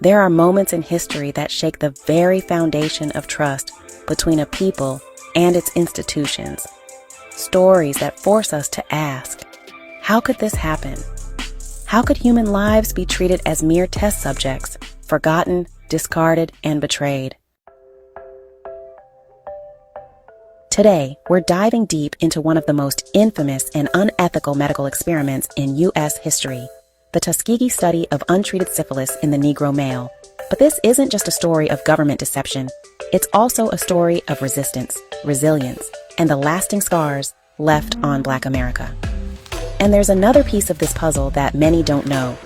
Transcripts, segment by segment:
There are moments in history that shake the very foundation of trust between a people and its institutions. Stories that force us to ask, how could this happen? How could human lives be treated as mere test subjects, forgotten, discarded, and betrayed? Today, we're diving deep into one of the most infamous and unethical medical experiments in U.S. history, the Tuskegee Study of untreated syphilis in the Negro male. But this isn't just a story of government deception. It's also a story of resistance, resilience, and the lasting scars left on Black America. And there's another piece of this puzzle that many don't know.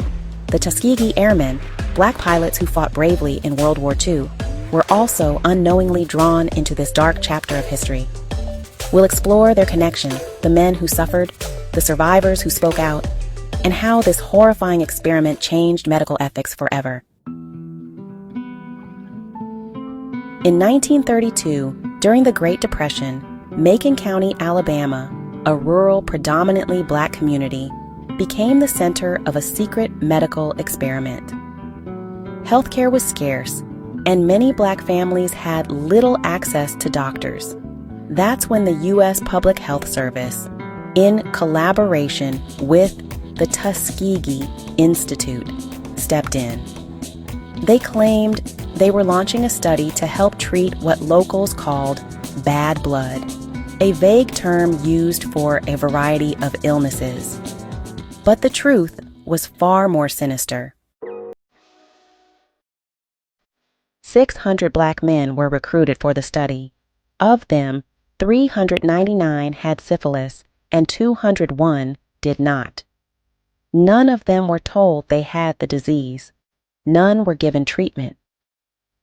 The Tuskegee Airmen, Black pilots who fought bravely in World War II, were also unknowingly drawn into this dark chapter of history. We'll explore their connection, the men who suffered, the survivors who spoke out, and how this horrifying experiment changed medical ethics forever. In 1932, during the Great Depression, Macon County, Alabama, a rural, predominantly Black community, became the center of a secret medical experiment. Healthcare was scarce, and many Black families had little access to doctors. That's when the U.S. Public Health Service, in collaboration with the Tuskegee Institute, stepped in. They claimed they were launching a study to help treat what locals called bad blood, a vague term used for a variety of illnesses. But the truth was far more sinister. 600 Black men were recruited for the study. Of them, 399 had syphilis and 201 did not. None of them were told they had the disease. None were given treatment.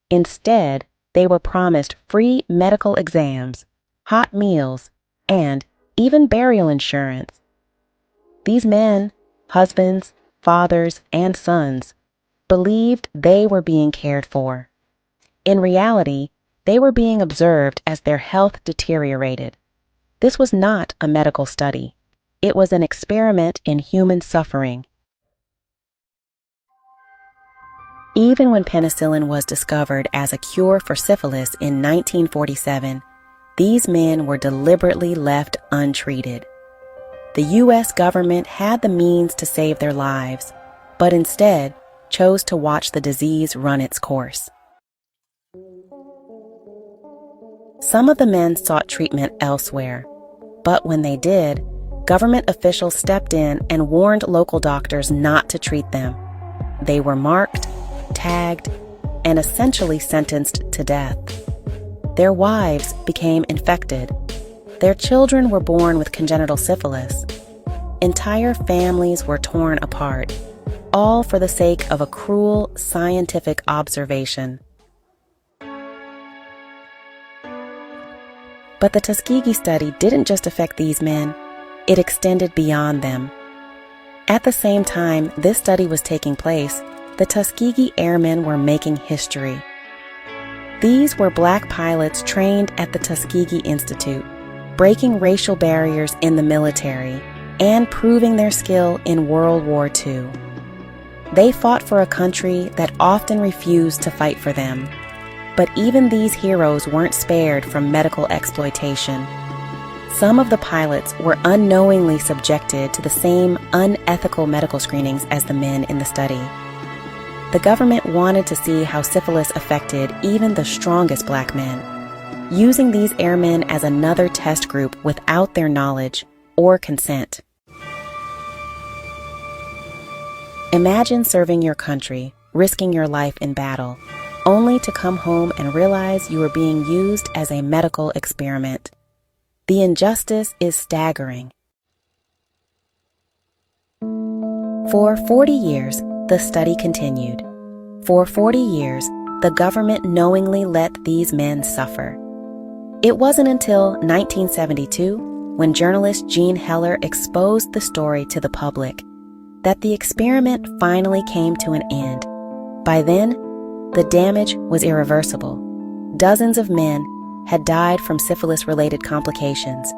Instead, they were promised free medical exams, hot meals, and even burial insurance. These men, husbands, fathers, and sons, believed they were being cared for. In reality, they were being observed as their health deteriorated. This was not a medical study. It was an experiment in human suffering. Even when penicillin was discovered as a cure for syphilis in 1947, these men were deliberately left untreated. The U.S. government had the means to save their lives, but instead chose to watch the disease run its course. Some of the men sought treatment elsewhere, but when they did, government officials stepped in and warned local doctors not to treat them. They were marked, tagged, and essentially sentenced to death. Their wives became infected. Their children were born with congenital syphilis. Entire families were torn apart, all for the sake of a cruel scientific observation. But the Tuskegee Study didn't just affect these men, it extended beyond them. At the same time this study was taking place, the Tuskegee Airmen were making history. These were Black pilots trained at the Tuskegee Institute, breaking racial barriers in the military and proving their skill in World War II. They fought for a country that often refused to fight for them. But even these heroes weren't spared from medical exploitation. Some of the pilots were unknowingly subjected to the same unethical medical screenings as the men in the study. The government wanted to see how syphilis affected even the strongest Black men, using these airmen as another test group without their knowledge or consent. Imagine serving your country, risking your life in battle, only to come home and realize you are being used as a medical experiment. The injustice is staggering. For 40 years, the study continued. For 40 years, the government knowingly let these men suffer. It wasn't until 1972, when journalist Jean Heller exposed the story to the public, that the experiment finally came to an end. By then, the damage was irreversible. Dozens of men had died from syphilis-related complications.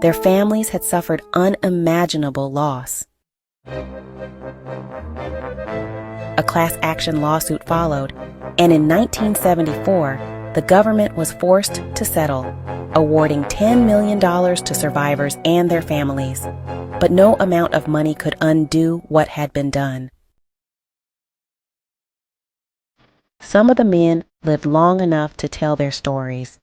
Their families had suffered unimaginable loss. a class action lawsuit followed, and in 1974, the government was forced to settle, awarding $10 million to survivors and their families. But no amount of money could undo what had been done. Some of the men lived long enough to tell their stories.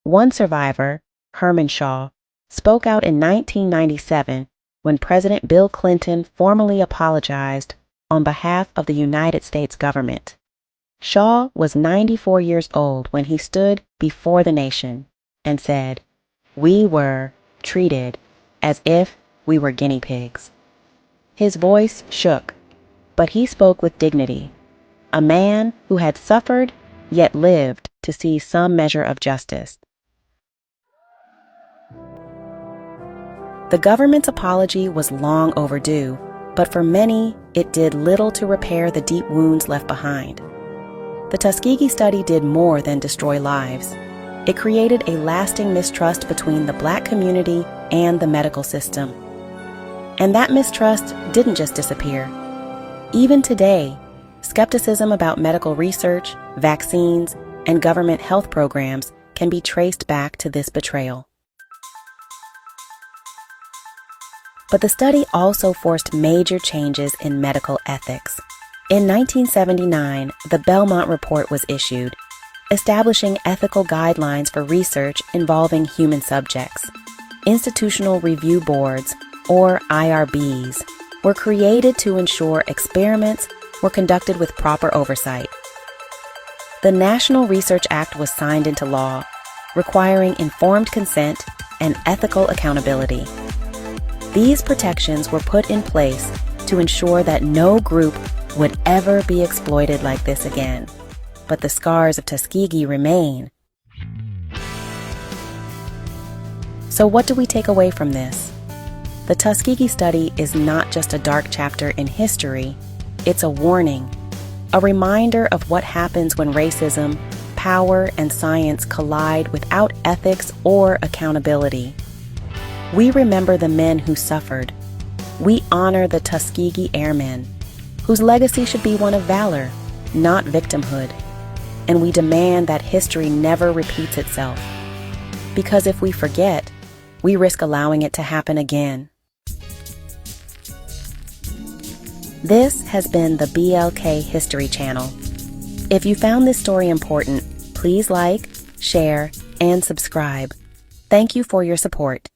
One survivor, Herman Shaw, spoke out in 1997 when President Bill Clinton formally apologized on behalf of the United States government. Shaw was 94 years old when he stood before the nation and said, "We were treated as if we were guinea pigs." His voice shook, but he spoke with dignity. A man who had suffered yet lived to see some measure of justice. The government's apology was long overdue, but for many, it did little to repair the deep wounds left behind. The Tuskegee Study did more than destroy lives. It created a lasting mistrust between the Black community and the medical system. And that mistrust didn't just disappear. Even today, skepticism about medical research, vaccines, and government health programs can be traced back to this betrayal. But the study also forced major changes in medical ethics. In 1979, the Belmont Report was issued, establishing ethical guidelines for research involving human subjects. Institutional review boards, or IRBs, were created to ensure experiments were conducted with proper oversight. The National Research Act was signed into law, requiring informed consent and ethical accountability. These protections were put in place to ensure that no group would ever be exploited like this again. But the scars of Tuskegee remain. So what do we take away from this? The Tuskegee Study is not just a dark chapter in history, it's a warning, a reminder of what happens when racism, power, and science collide without ethics or accountability. We remember the men who suffered. We honor the Tuskegee Airmen, whose legacy should be one of valor, not victimhood. And we demand that history never repeats itself. Because if we forget, we risk allowing it to happen again. This has been the BLK History Channel. If you found this story important, please like, share, and subscribe. Thank you for your support.